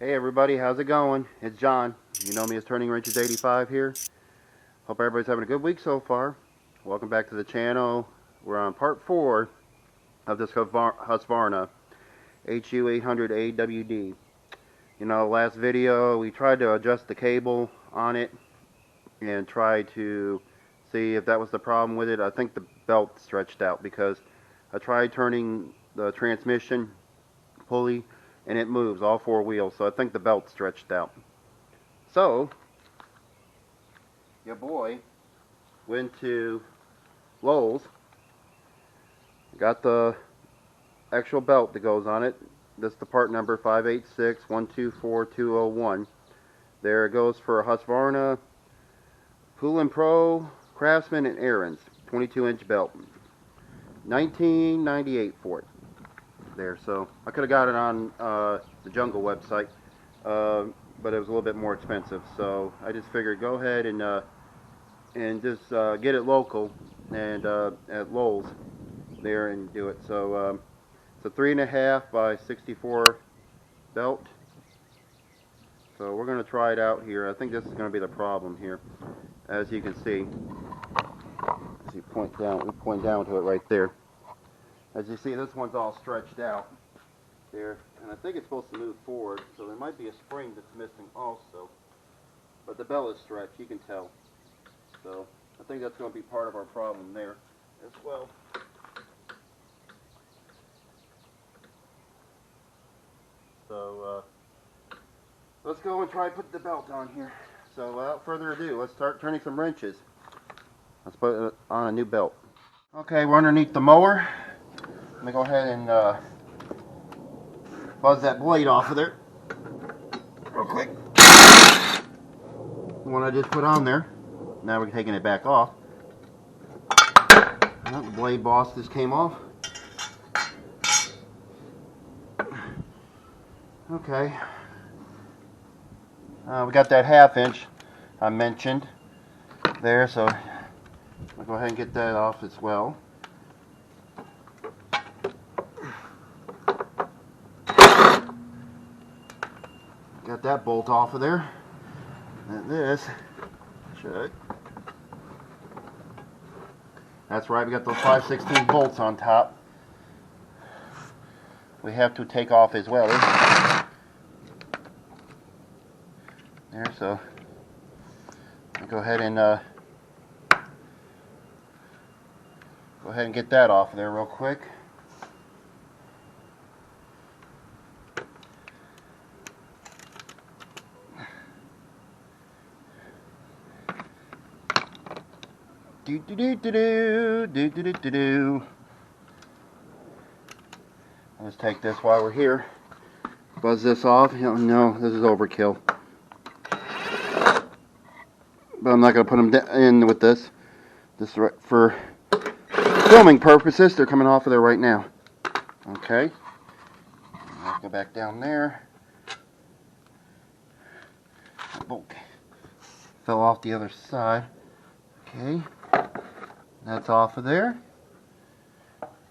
Hey everybody, how's it going? It's John. You know me as Turning Wrenches 85 here. Hope everybody's having a good week so far. Welcome back to the channel. We're on part 4 of this HUSQVARNA HU800AWD. You know, last video we tried to adjust the cable on it and try to see if that was the problem with it. I think the belt stretched out because I tried turning the transmission pulley and it moves, all 4 wheels, so I think the belt stretched out. So your boy went to Lowe's, got the actual belt that goes on it. This is the part number 586124201. There it goes for a HUSQVARNA Pool & Pro Craftsman and Aaron's 22-inch belt. $19.98 for it. There, so I could have got it on the Jungle website, but it was a little bit more expensive. So I just figured go ahead and just get it local and at Lowe's there and do it. So it's a 3.5 by 64 belt. So we're going to try it out here. I think this is going to be the problem here, as you can see. As you point down, we point down to it right there. As you see, this one's all stretched out there, and I think it's supposed to move forward, so there might be a spring that's missing also. But the belt is stretched, you can tell. So I think that's going to be part of our problem there as well. So let's go and try to put the belt on here. So without further ado, let's start turning some wrenches. Let's put it on a new belt. Okay, we're underneath the mower. Let me go ahead and buzz that blade off of there real quick. The one I just put on there. Now we're taking it back off. Well, the blade boss just came off. Okay. We got that 1/2 inch I mentioned there, so I'll go ahead and get that off as well. Got that bolt off of there. And this should. That's right, we got those 5/16 bolts on top. We have to take off as well. There, so I'll go ahead and get that off of there real quick. Do do do do do do do do do do. Let's take this while we're here. Buzz this off. No, this is overkill. But I'm not going to put them in with this. This is for filming purposes. They're coming off of there right now. Okay. Let's go back down there. The bolt fell off the other side. Okay. That's off of there.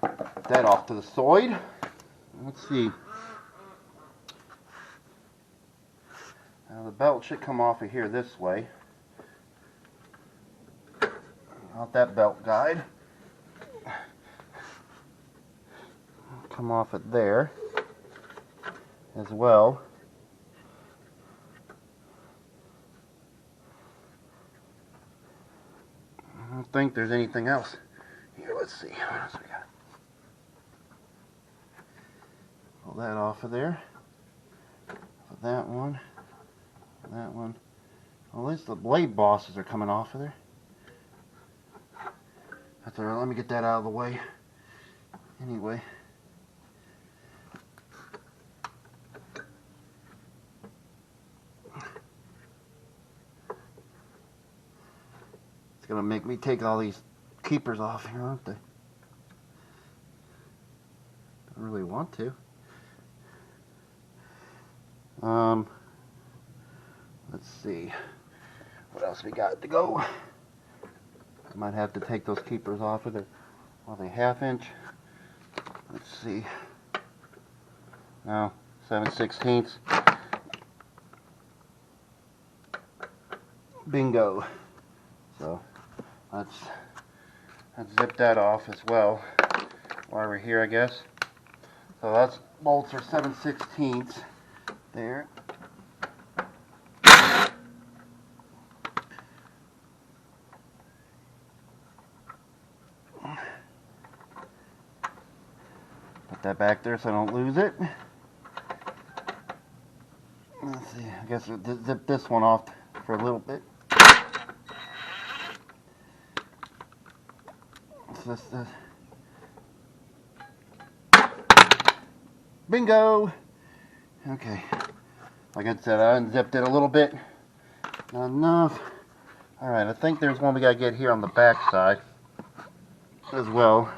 Put that off to the side. Let's see. Now the belt should come off of here this way. Out that belt guide. Come off it there as well. I don't think there's anything else. Here, let's see. What else we got? Pull that off of there. Put that one. That one. Well, at least the blade bosses are coming off of there. That's alright. Let me get that out of the way. Anyway. It's gonna make me take all these keepers off here, aren't they? Don't really want to. Let's see. What else we got to go? I might have to take those keepers off of there. Are they 1/2 inch? Let's see. No, 7/16. Bingo. So let's zip that off as well while we're here, I guess. So that's bolts are 7/16 there. Put that back there so I don't lose it. Let's see, I guess we'll zip this one off for a little bit. So this, bingo! Okay, like I said, I unzipped it a little bit. Not enough. Alright, I think there's one we gotta get here on the back side as well.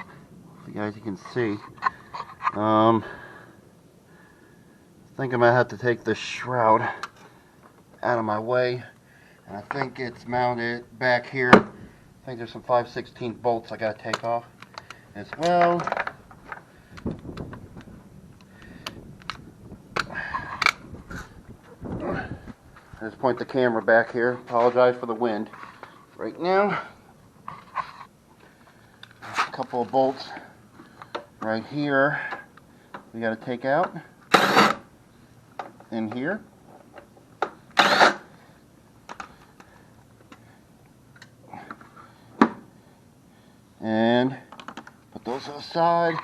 You guys, you can see. I think I might have to take the shroud out of my way. And I think it's mounted back here. I think there's some 5/16 bolts I gotta take off as well. I just point the camera back here. Apologize for the wind. Right now, a couple of bolts right here we got to take out in here. And put those aside.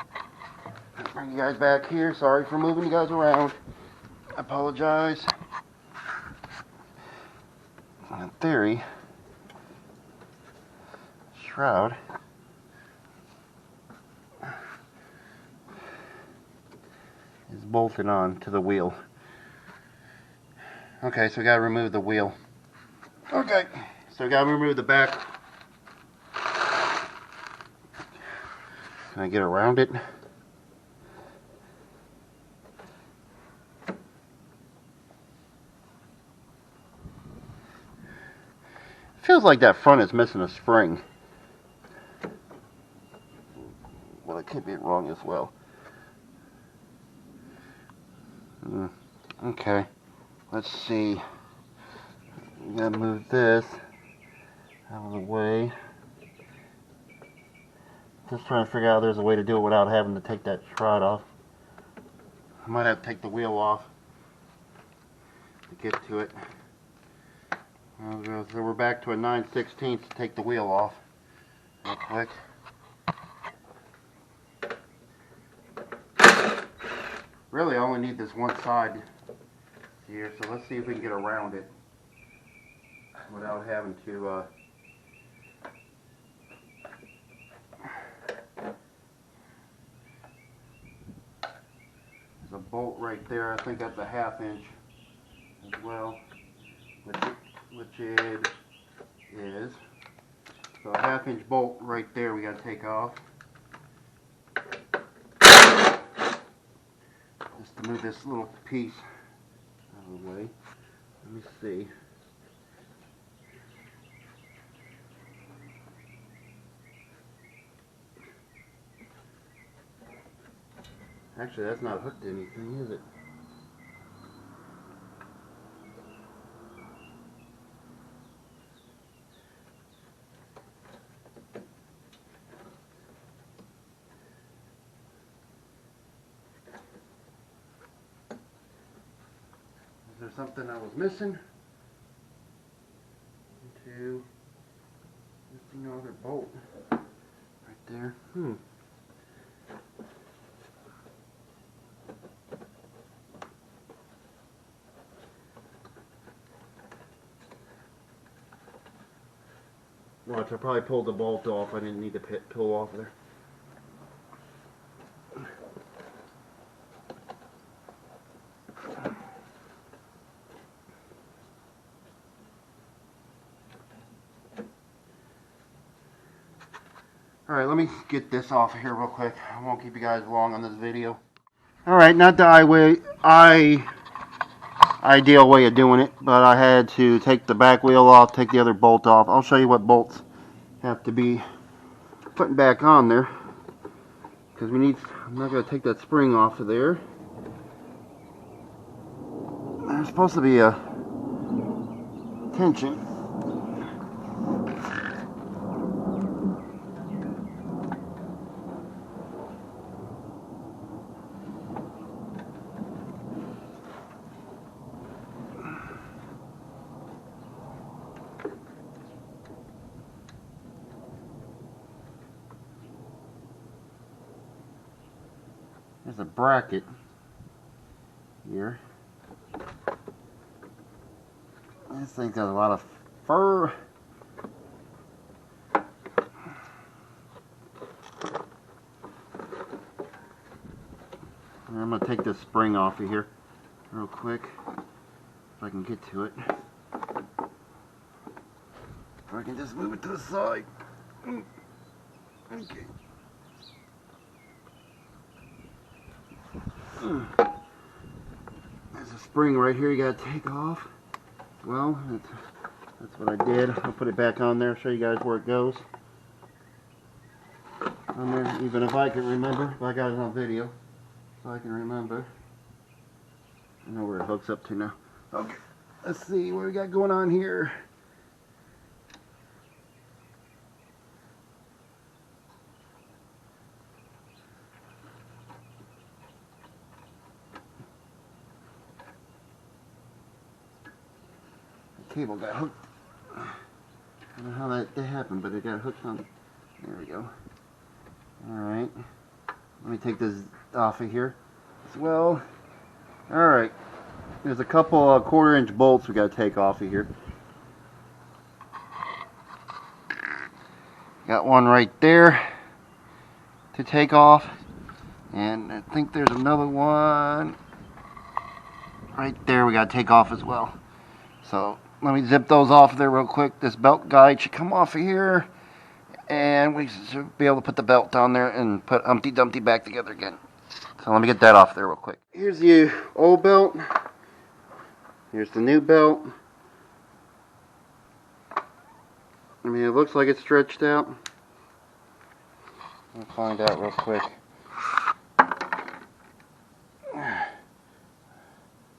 Bring you guys back here. Sorry for moving you guys around. I apologize. In theory, shroud is bolted on to the wheel. Okay, so we gotta remove the wheel. Okay, so we gotta remove the back. Can I get around it? Feels like that front is missing a spring. Well, I could be wrong as well. Okay, let's see. We gotta move this out of the way. Just trying to figure out if there's a way to do it without having to take that shroud off. I might have to take the wheel off to get to it. So we're back to a 9/16 to take the wheel off real quick. Really, I only need this one side here, so let's see if we can get around it without having to there's a bolt right there. I think that's a 1/2 inch as well, which it is. So a 1/2 inch bolt right there we got to take off. Just to move this little piece out of the way. Let me see. Actually, that's not hooked to anything, is it? Is there something I was missing? Missing another bolt right there. Watch, I probably pulled the bolt off. I didn't need to pull off there. Alright, let me get this off here real quick. I won't keep you guys long on this video. Alright, not the ideal way of doing it, but I had to take the back wheel off, take the other bolt off. I'll show you what bolts have to be putting back on there, because I'm not going to take that spring off of there. There's supposed to be a tension a bracket here. This thing's got a lot of fur. I'm going to take this spring off of here real quick if I can get to it. If I can just move it to the side. Okay. There's a spring right here you got to take off. Well, that's what I did. I'll put it back on there, show you guys where it goes. On there, even if I can remember, if I got it on video, so I can remember. I know where it hooks up to now. Okay, let's see what we got going on here. The cable got hooked. I don't know how that happened, but it got hooked on. There we go. Alright. Let me take this off of here as well. Alright. There's a couple 1/4 inch bolts we got to take off of here. Got one right there to take off. And I think there's another one right there we got to take off as well. So let me zip those off there real quick. This belt guide should come off of here. And we should be able to put the belt down there and put Humpty Dumpty back together again. So let me get that off there real quick. Here's the old belt. Here's the new belt. I mean, it looks like it's stretched out. We'll find out real quick.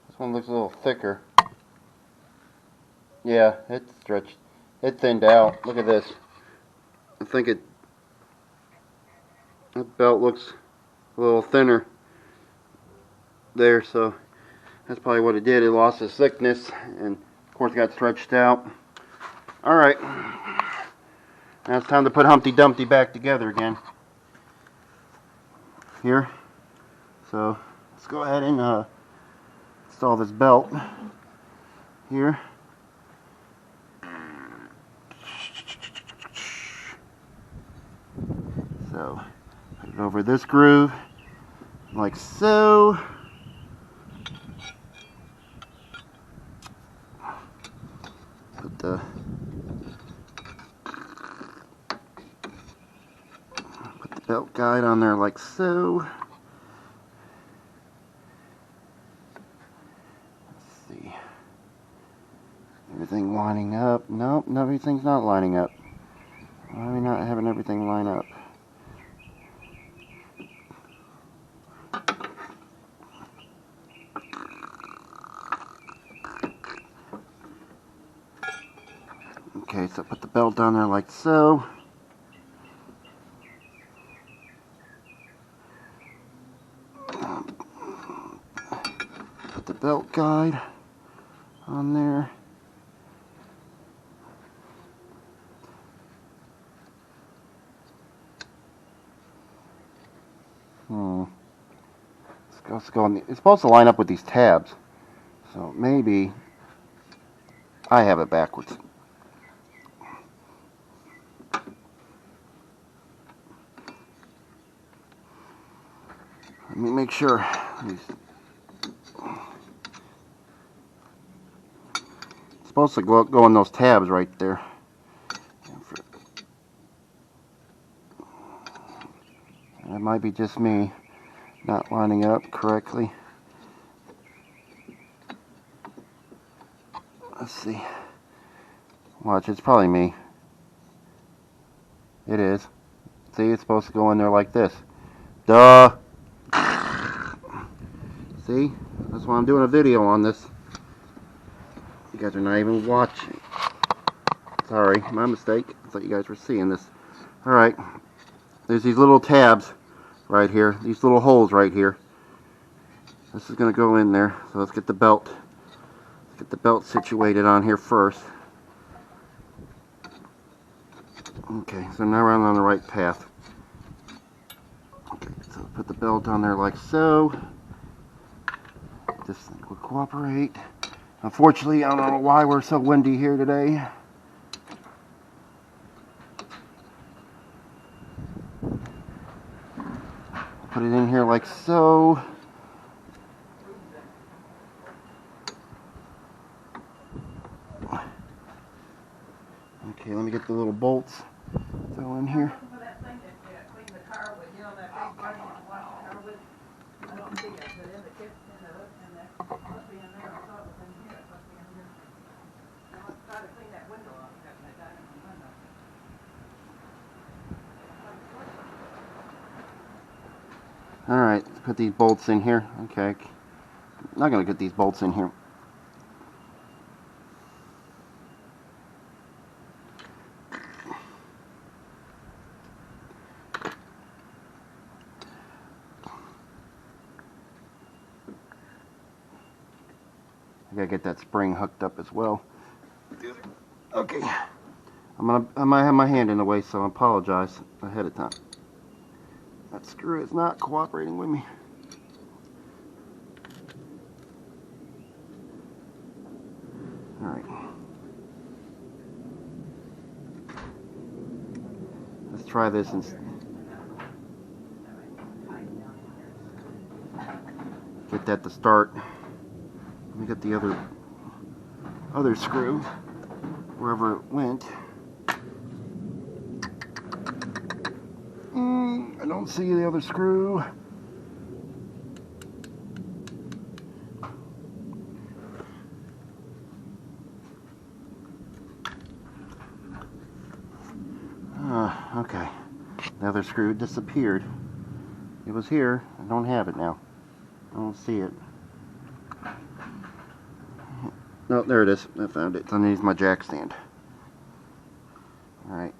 This one looks a little thicker. Yeah, it's stretched. It thinned out. Look at this. I think that belt looks a little thinner there, so that's probably what it did. It lost its thickness and of course it got stretched out. Alright, now it's time to put Humpty Dumpty back together again here. So let's go ahead and install this belt here. So, put it over this groove, like so. Put the belt guide on there like so. Let's see. Everything lining up? Nope, everything's not lining up. Why are we not having everything line up? Okay, so put the belt down there like so. Put the belt guide on there. Let's go on it's supposed to line up with these tabs. So maybe I have it backwards. Let me make sure. It's supposed to go on those tabs right there. That might be just me not lining up correctly. Let's see. Watch, it's probably me. It is. See, it's supposed to go in there like this. Duh! See? That's why I'm doing a video on this. You guys are not even watching. Sorry, my mistake. I thought you guys were seeing this. Alright. There's these little tabs right here. These little holes right here. This is going to go in there. So let's get the belt. Let's get the belt situated on here first. Okay, so now we're on the right path. Okay, so Put the belt on there like so. This thing will cooperate. Unfortunately, I don't know why we're so windy here today. Put it in here like so. Okay, let me get the little bolts. Throw in here. Alright, let's put these bolts in here. Okay, I'm not going to get these bolts in here. I gotta get that spring hooked up as well. Okay, I might have my hand in the way, so I apologize ahead of time. That screw is not cooperating with me. All right, let's try this and get that to start. Let me get the other screw, wherever it went. I don't see the other screw. Okay, the other screw disappeared. It was here. I don't have it now. I don't see it. No, there it is. I found it. It's underneath my jack stand. Alright.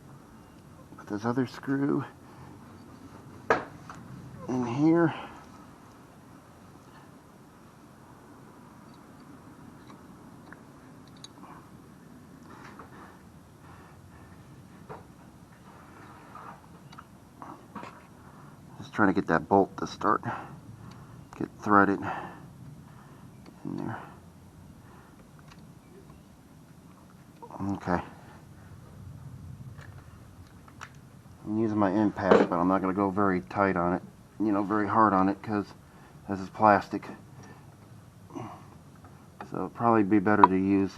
Put this other screw in here. Just trying to get that bolt to start. Get threaded in there. Okay. I'm using my impact, but I'm not going to go very tight on it, very hard on it, because this is plastic. So it'll probably be better to use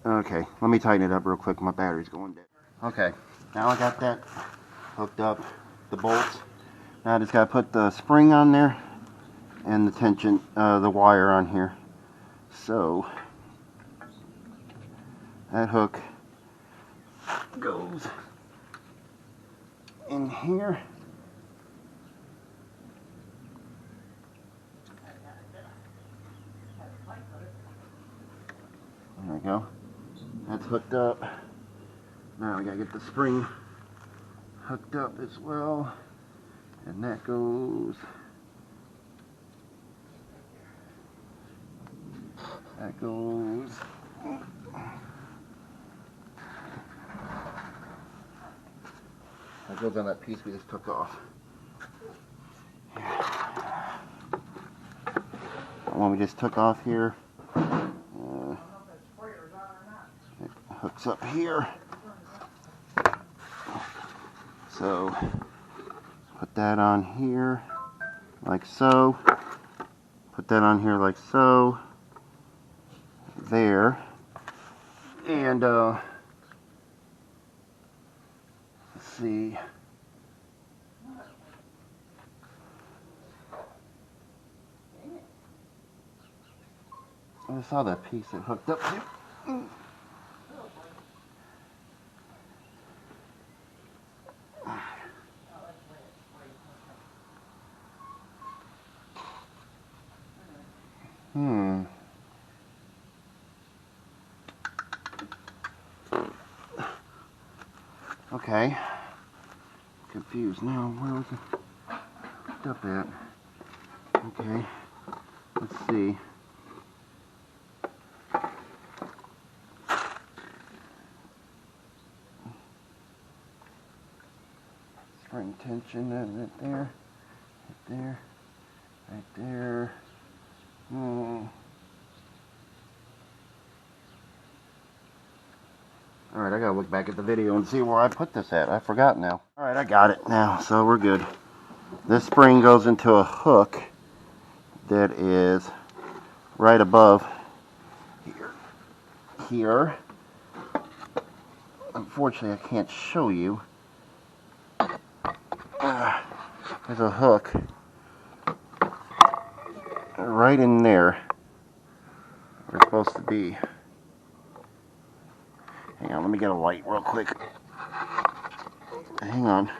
okay, let me tighten it up real quick. My battery's going dead. Okay, now I got that hooked up, the bolts. Now I just got to put the spring on there and the tension, the wire on here. So that hook goes in here. There we go. That's hooked up. Now we gotta get the spring hooked up as well. And that goes. That goes. That goes on that piece we just took off. The one we just took off here. It hooks up here. So put that on here like so. Put that on here like so. There. And let's see. I saw that piece that hooked up here. Okay. Confused now. Where was it hooked up at? Okay, let's see. Spring tension, right there, right there, right there. Alright, I gotta look back at the video and see where I put this at. I forgot now. Alright, I got it now, so we're good. This spring goes into a hook that is right above here. Unfortunately, I can't show you. There's a hook right in there where it's supposed to be. Hang on, let me get a light real quick. Hang on.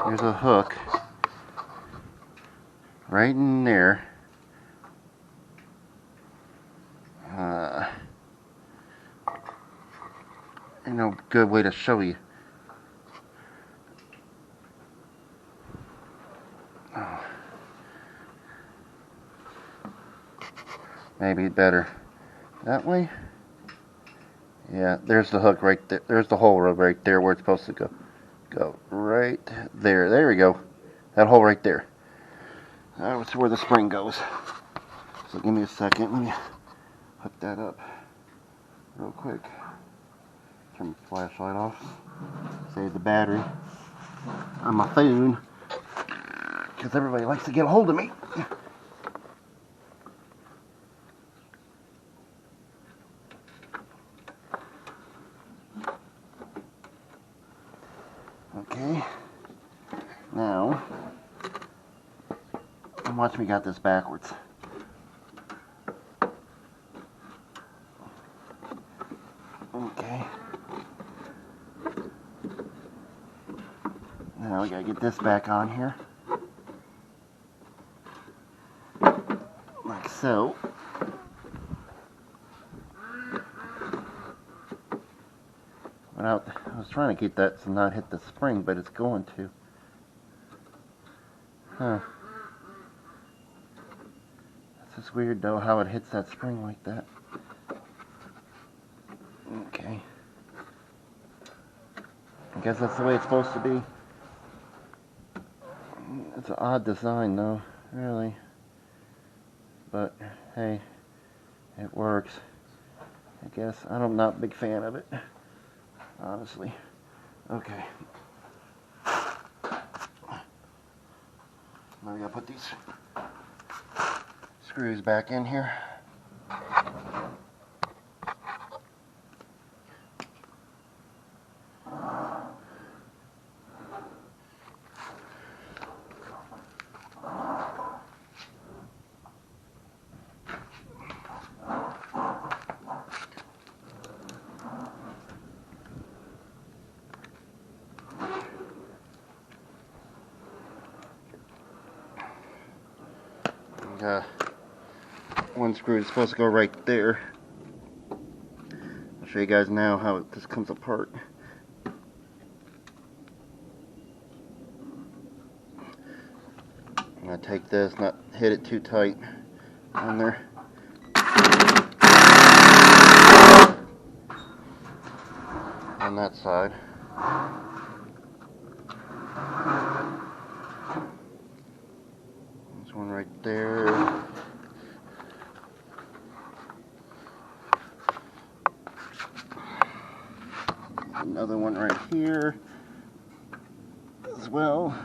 There's a hook right in there. No good way to show you. Oh. Maybe better that way. Yeah, there's the hook right there. There's the hole right there where it's supposed to go. Go right there. There we go. That hole right there. That's where the spring goes. So give me a second. Let me hook that up real quick. Turn the flashlight off. Save the battery on my phone because everybody likes to get a hold of me. Okay. Now, watch me got this backwards. Okay. Now we gotta get this back on here. Like so. I was trying to keep that to not hit the spring, but it's going to. Huh. It's just weird though how it hits that spring like that. Okay. I guess that's the way it's supposed to be. It's an odd design though, really. But hey, it works. I guess I'm not a big fan of it, honestly. Okay. Now we gotta put these screws back in here. One screw is supposed to go right there. I'll show you guys now how this comes apart. I'm going to take this, not hit it too tight on there. On that side. There's one right there. Another one right here as well.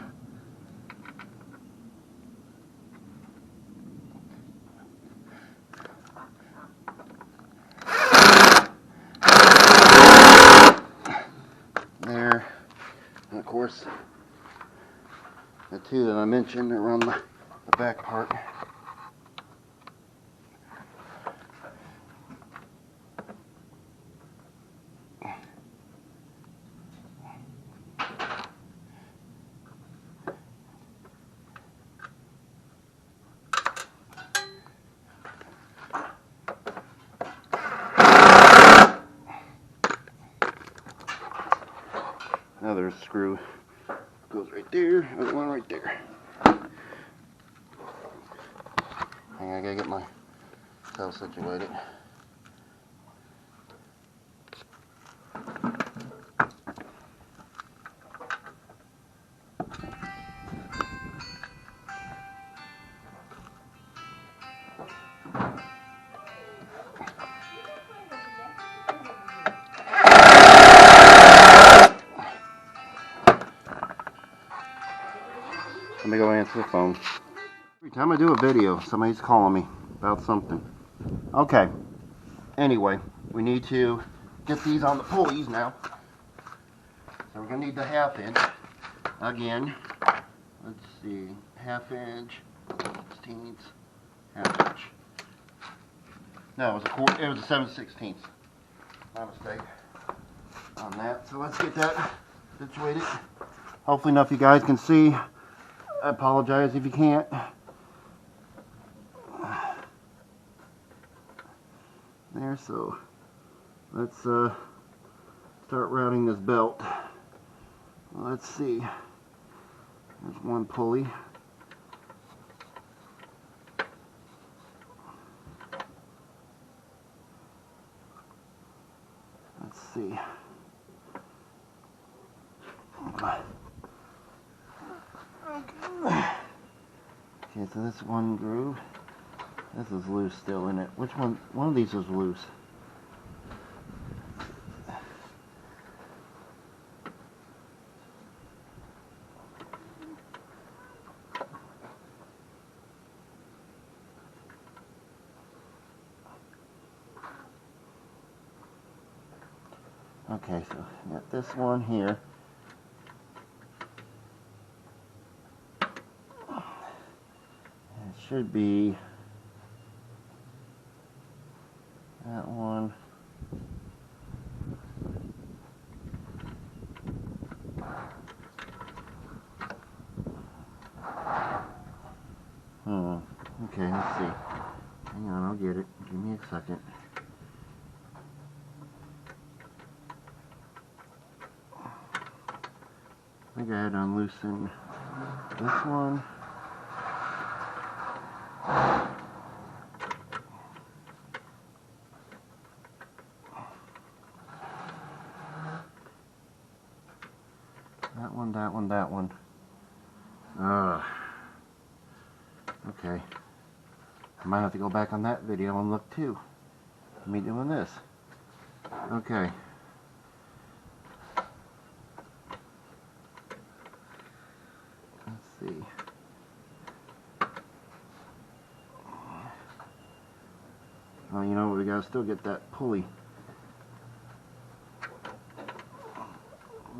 There. And of course, the two that I mentioned around the back part. Another screw goes right there, and one right there. Hang on, I gotta get my myself situated. Let me go answer the phone. Every time I do a video, somebody's calling me about something. Okay. Anyway, we need to get these on the pulleys now. So we're going to need the 1/2 inch. Again, let's see, 1/2 inch, 16ths, 1/2 inch. No, it was a quarter, it was a 7/16. My mistake on that. So let's get that situated. Hopefully enough you guys can see. I apologize if you can't. There, so let's start routing this belt. Let's see. There's one pulley. Let's see. Okay, so this one groove, this is loose still in it. Which one? One of these is loose. Okay, so I got this one here. It should be that one. Okay, let's see. Hang on, I'll get it. Give me a second. I think I had to unloosen this one. That one, that one, that one. Okay. I might have to go back on that video and look too. Me doing this. Okay. Let's see. Oh, you know what? We gotta still get that pulley.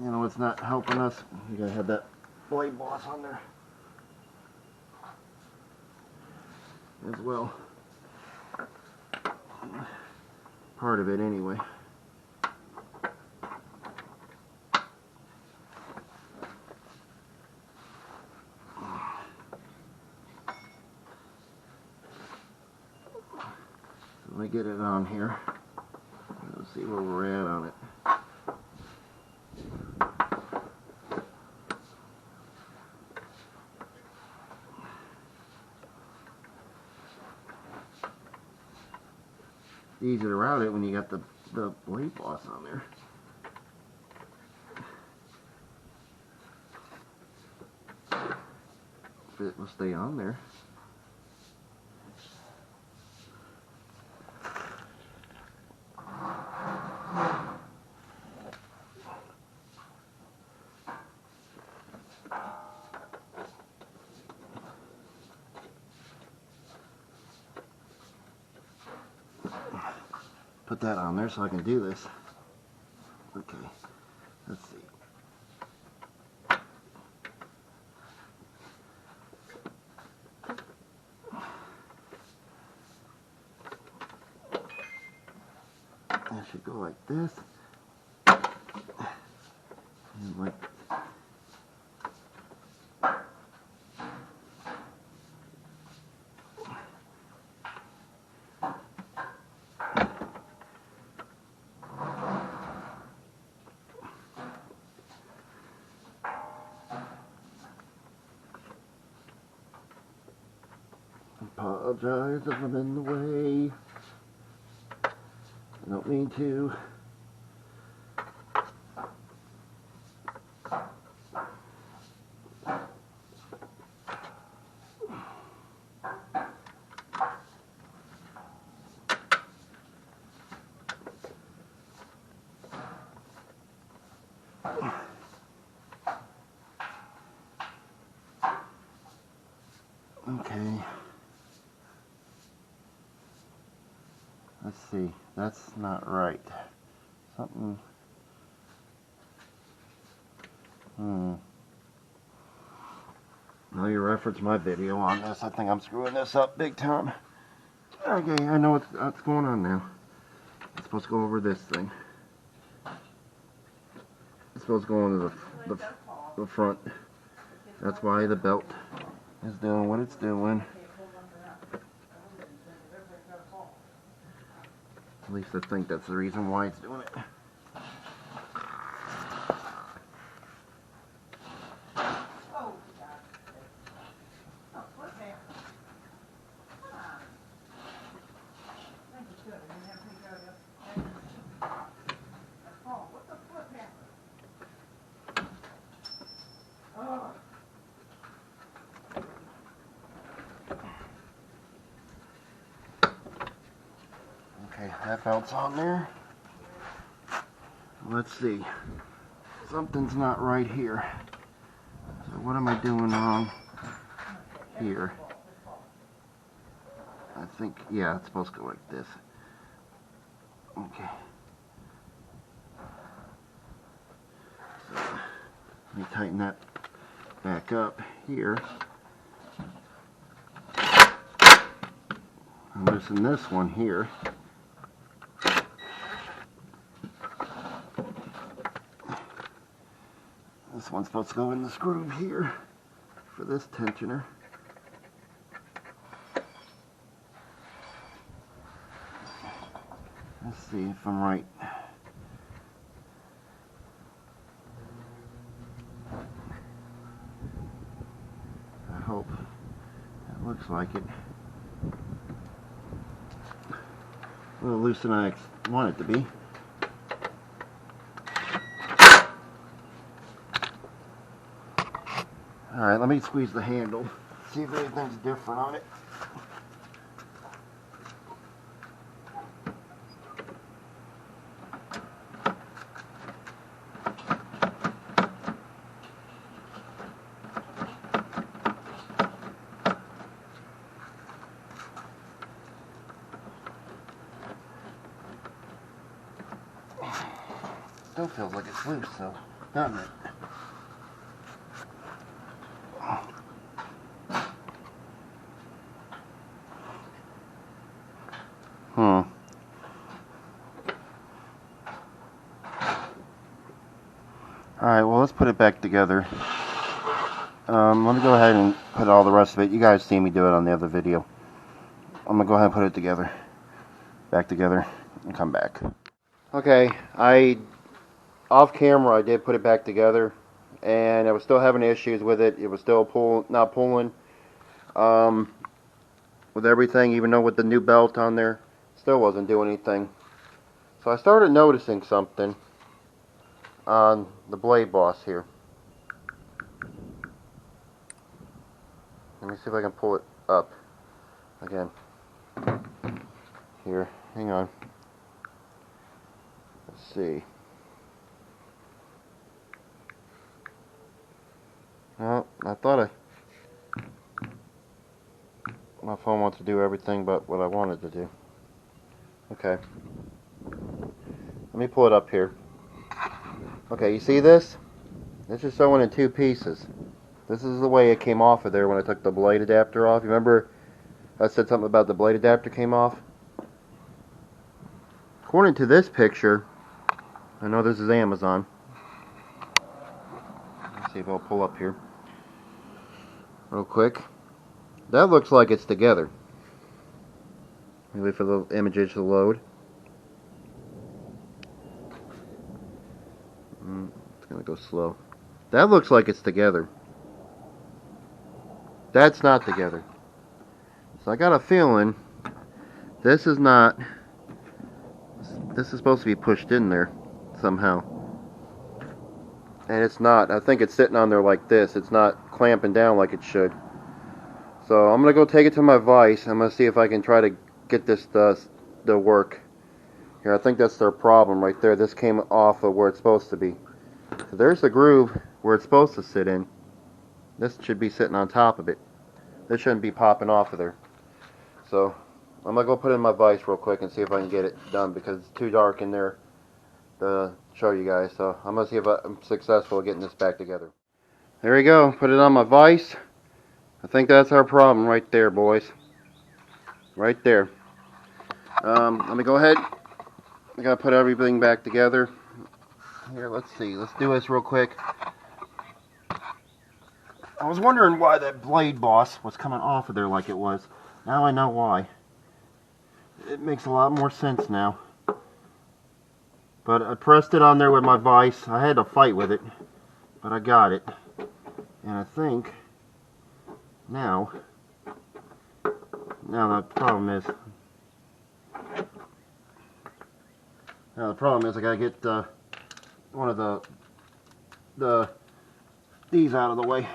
You know what's not helping us? You gotta have that blade boss on there as well. Part of it anyway. So let me get it on here. Let's see where we're at on it. Easy to route it when you got the blade boss on there. If it will stay on there. Put that on there so I can do this. Okay, let's see. That should go like this. And like Apologize if I'm in the way. I don't mean to. Okay. Let's see. That's not right. Something. Now you reference my video on this. I think I'm screwing this up big time. Okay, I know what's going on now. It's supposed to go over this thing. It's supposed to go into the front. That's why the belt is doing what it's doing. At least I think that's the reason why it's doing it. Okay, that belt's on there. Let's see. Something's not right here. So what am I doing wrong here? I think, yeah, it's supposed to go like this. Okay. So, let me tighten that back up here. And loosen this one here. This one's supposed to go in the groove here for this tensioner. Let's see if I'm right. I hope it looks like it. A little looser than I want it to be. Alright, let me squeeze the handle, see if anything's different on it. Still feels like it's loose, though, doesn't it? Alright, well, let's put it back together. Let me go ahead and put all the rest of it. You guys see me do it on the other video. I'm going to go ahead and put it together. Back together and come back. Okay, off camera I did put it back together. And I was still having issues with it. It was still not pulling. With everything, even though with the new belt on there, still wasn't doing anything. So I started noticing something on the blade boss here. Let me see if I can pull it up again. Here, hang on. Let's see. Well, I thought my phone wants to do everything but what I wanted to do. Okay. Let me pull it up here. Okay, you see this? This is showing in two pieces. This is the way it came off of there when I took the blade adapter off. You remember I said something about the blade adapter came off? According to this picture, I know this is Amazon. Let's see if I'll pull up here real quick. That looks like it's together. Wait for the images to load. It's gonna go slow. That looks like it's together. That's not together. So I got a feeling this is not, this is supposed to be pushed in there somehow. And it's not. I think it's sitting on there like this. It's not clamping down like it should. So I'm going to go take it to my vise. I'm going to see if I can try to get this to work. Here, I think that's their problem right there. This came off of where it's supposed to be. So there's the groove where it's supposed to sit in. This should be sitting on top of it. This shouldn't be popping off of there. So I'm going to go put it in my vise real quick and see if I can get it done, because it's too dark in there to show you guys. So I'm going to see if I'm successful at getting this back together. There we go. Put it on my vise. I think that's our problem right there, boys. Right there. Let me go ahead. I got to put everything back together. Here, let's see. Let's do this real quick. I was wondering why that blade boss was coming off of there like it was. Now I know why. It makes a lot more sense now. But I pressed it on there with my vise. I had to fight with it, but I got it. And I think now the problem is I gotta get one of these out of the way.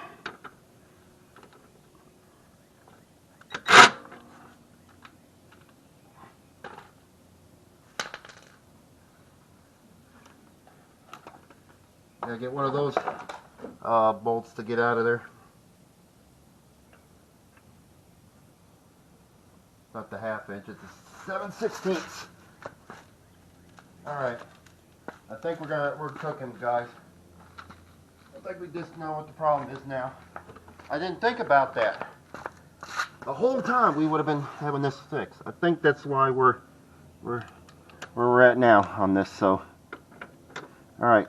Gotta get one of those bolts to get out of there. Not the 1/2 inch, it's a 7/16. Alright. I think we're cooking, guys. I think we just know what the problem is now. I didn't think about that. The whole time we would have been having this fixed. I think that's why where we're at now on this. So alright.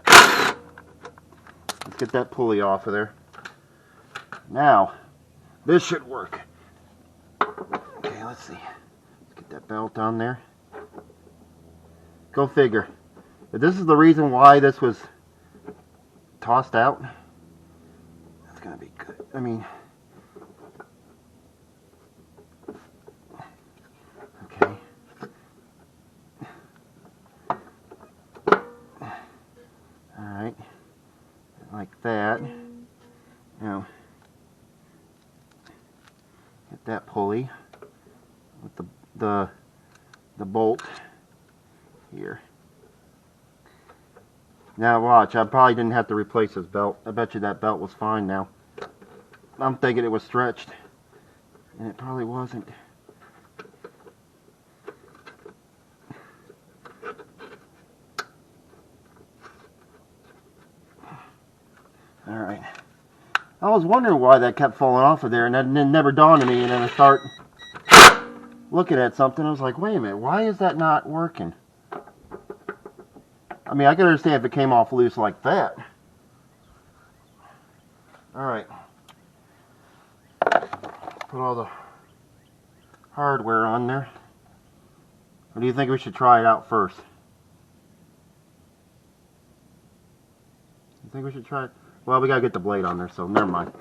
Let's get that pulley off of there. Now, this should work. Okay, let's see. Let's get that belt on there. Go figure. If this is the reason why this was tossed out, that's gonna be good. I mean, okay. Alright. Like that. Now, get that pulley with the bolt here. Now watch, I probably didn't have to replace this belt. I bet you that belt was fine now. I'm thinking it was stretched, and it probably wasn't. Alright. I was wondering why that kept falling off of there, and that never dawned on me, and then I start looking at something. I was like, wait a minute, why is that not working? I mean, I can understand if it came off loose like that. Alright. Put all the hardware on there. Or do you think we should try it out first? You think we should try it? Well, we gotta get the blade on there, so never mind.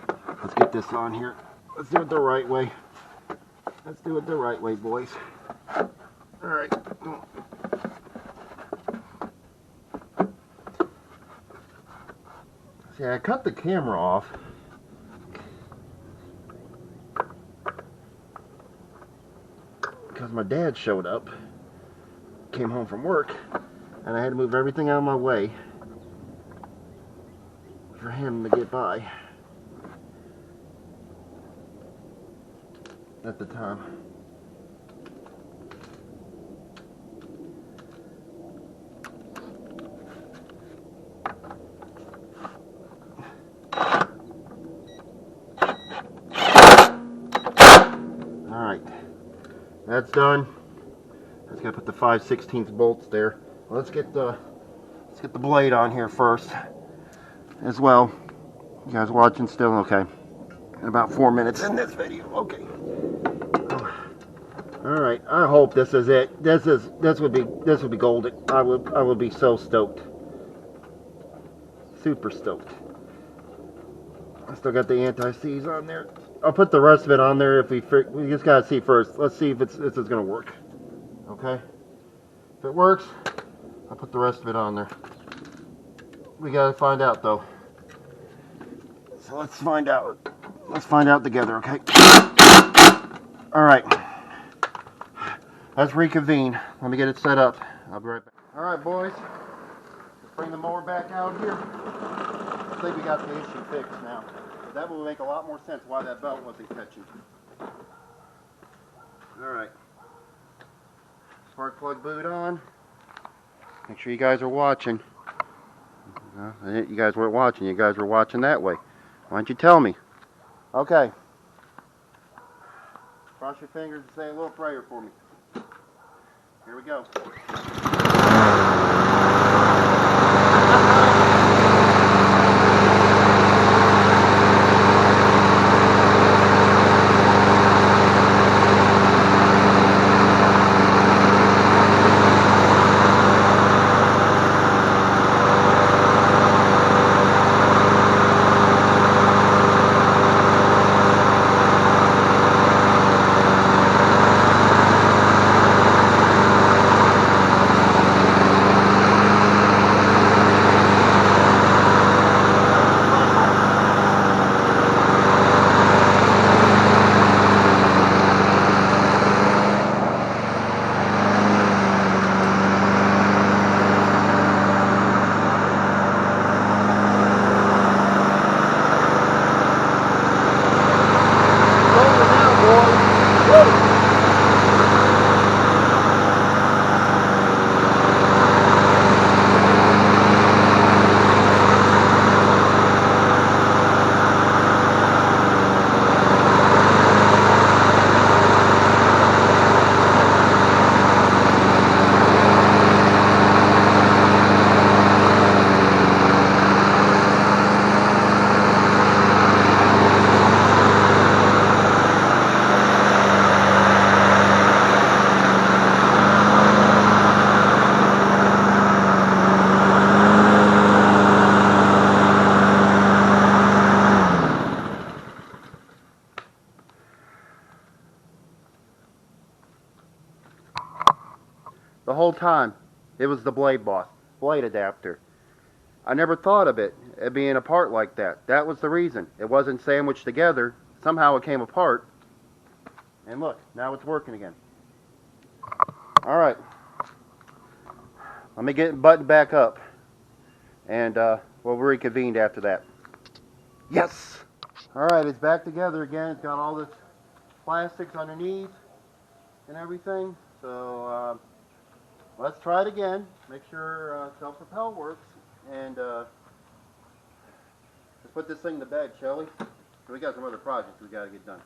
Let's get this on here. Let's do it the right way. Let's do it the right way, boys. Alright. See, I cut the camera off. Because my dad showed up. Came home from work. And I had to move everything out of my way for him to get by at the time. Alright, that's done. I just gotta put the 5/16 bolts there. Let's get the blade on here first as well. You guys watching still? Okay. About 4 minutes in this video. Okay. All right. I hope this is it. This would be golden. I would be so stoked. Super stoked. I still got the anti-seize on there. I'll put the rest of it on there if we just gotta see first. Let's see if this is gonna work. Okay. If it works, I'll put the rest of it on there. We gotta find out though. So let's find out. Let's find out together, okay? All right. Let's reconvene. Let me get it set up. I'll be right back. All right, boys. Let's bring the mower back out here. I think we got the issue fixed now. That will make a lot more sense why that belt wasn't catching. All right. Spark plug boot on. Make sure you guys are watching. You guys weren't watching. You guys were watching that way. Why don't you tell me? Okay. Cross your fingers and say a little prayer for me. Here we go. The whole time, it was the blade adapter. I never thought of it being apart like that. That was the reason. It wasn't sandwiched together. Somehow it came apart. And look, now it's working again. All right. Let me get it buttoned back up. And we'll reconvene after that. Yes! All right, it's back together again. It's got all this plastics underneath and everything. So let's try it again. Make sure self-propel works. And let's put this thing to bed, shall we? We got some other projects we got to get done.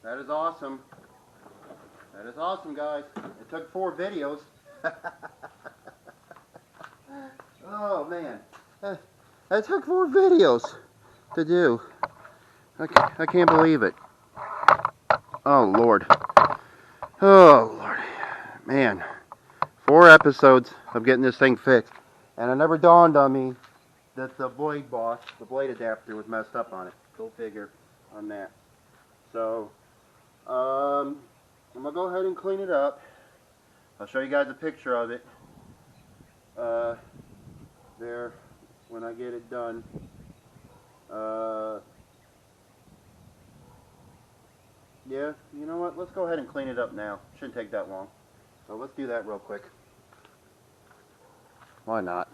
That is awesome. That is awesome, guys. It took 4 videos. Oh, man. That took 4 videos to do. I can't believe it. Oh, Lord. Oh, Lord. Man. 4 episodes of getting this thing fixed. And it never dawned on me that the blade adapter was messed up on it. Go figure on that. So, I'm going to go ahead and clean it up. I'll show you guys a picture of it there when I get it done. Yeah, you know what? Let's go ahead and clean it up now. Shouldn't take that long. So let's do that real quick. Why not?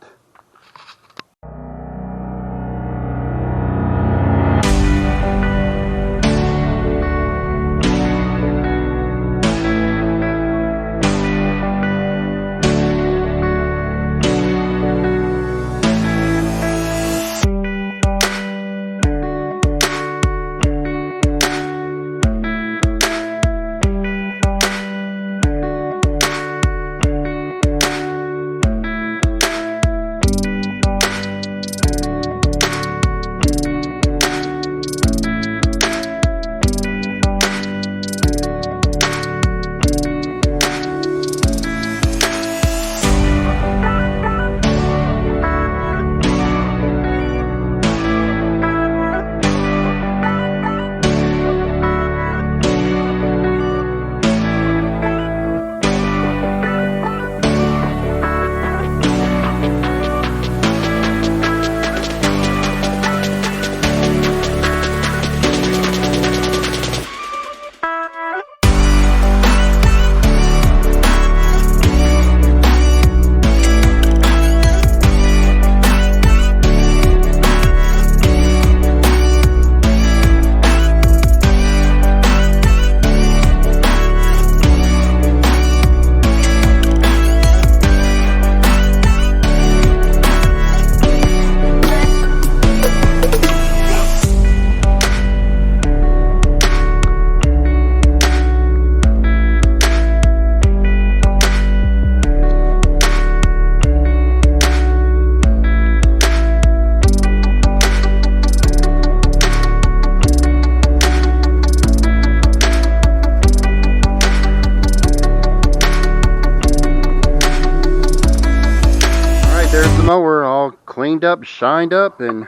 cleaned up, shined up, and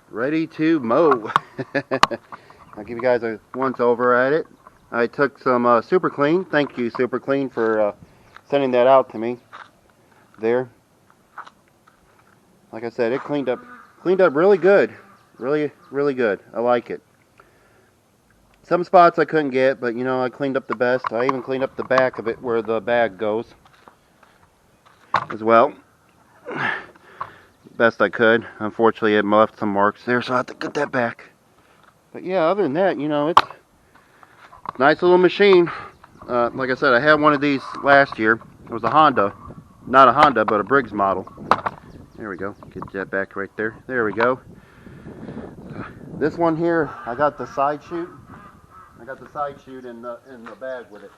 ready to mow. I'll give you guys a once over at it. I took some Super Clean. Thank you, Super Clean, for sending that out to me. There. Like I said, it cleaned up really good. Really, really good. I like it. Some spots I couldn't get, but you know, I cleaned up the best. I even cleaned up the back of it where the bag goes as well. Best I could. Unfortunately, it left some marks there, so I have to get that back. But yeah, other than that, you know, it's a nice little machine. Like I said, I had one of these last year. It was a Honda. Not a Honda, but a Briggs model. There we go. Get that back right there. There we go. This one here, I got the side chute. I got the side chute in the bag with it.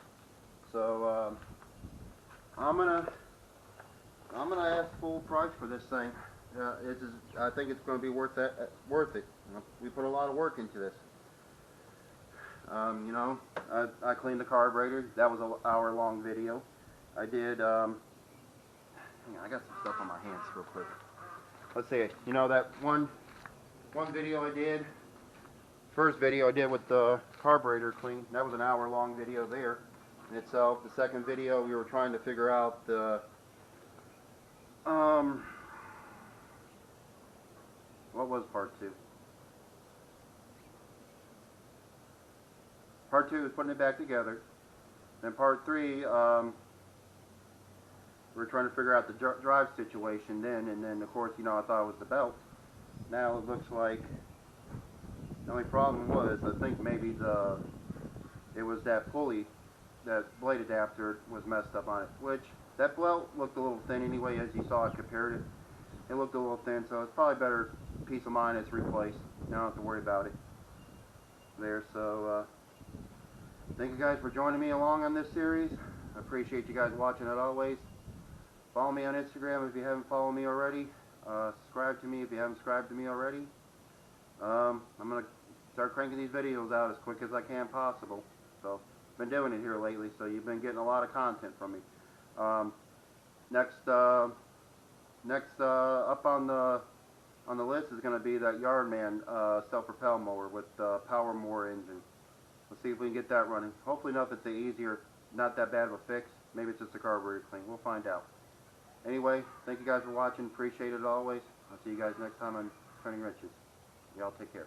So I'm gonna ask full price for this thing. I think it's going to be worth it. We put a lot of work into this. You know, I cleaned the carburetor. That was an hour-long video. I did. Hang on, I got some stuff on my hands real quick. Let's see. You know that one video I did. First video I did with the carburetor clean. That was an hour-long video there in itself. The second video we were trying to figure out the what was part 2? Part 2 is putting it back together. Then part 3, we were trying to figure out the drive situation then, and then of course, you know, I thought it was the belt. Now it looks like the only problem was, I think maybe it was that pulley, that blade adapter was messed up on it, which that belt looked a little thin anyway, as you saw I compared it. It looked a little thin, so it's probably better peace of mind it's replaced. You don't have to worry about it there. So thank you guys for joining me along on this series. I appreciate you guys watching it always. Follow me on Instagram if you haven't followed me already. Subscribe to me if you haven't subscribed to me already. I'm going to start cranking these videos out as quick as I can possible. So I've been doing it here lately, so you've been getting a lot of content from me. Next up on the list is going to be that Yardman self-propel mower with the power mower engine. Let's see if we can get that running. Hopefully nothing's easier, not that bad of a fix. Maybe it's just a carburetor clean. We'll find out. Anyway, thank you guys for watching. Appreciate it always. I'll see you guys next time on Turning Wrenches. Y'all take care.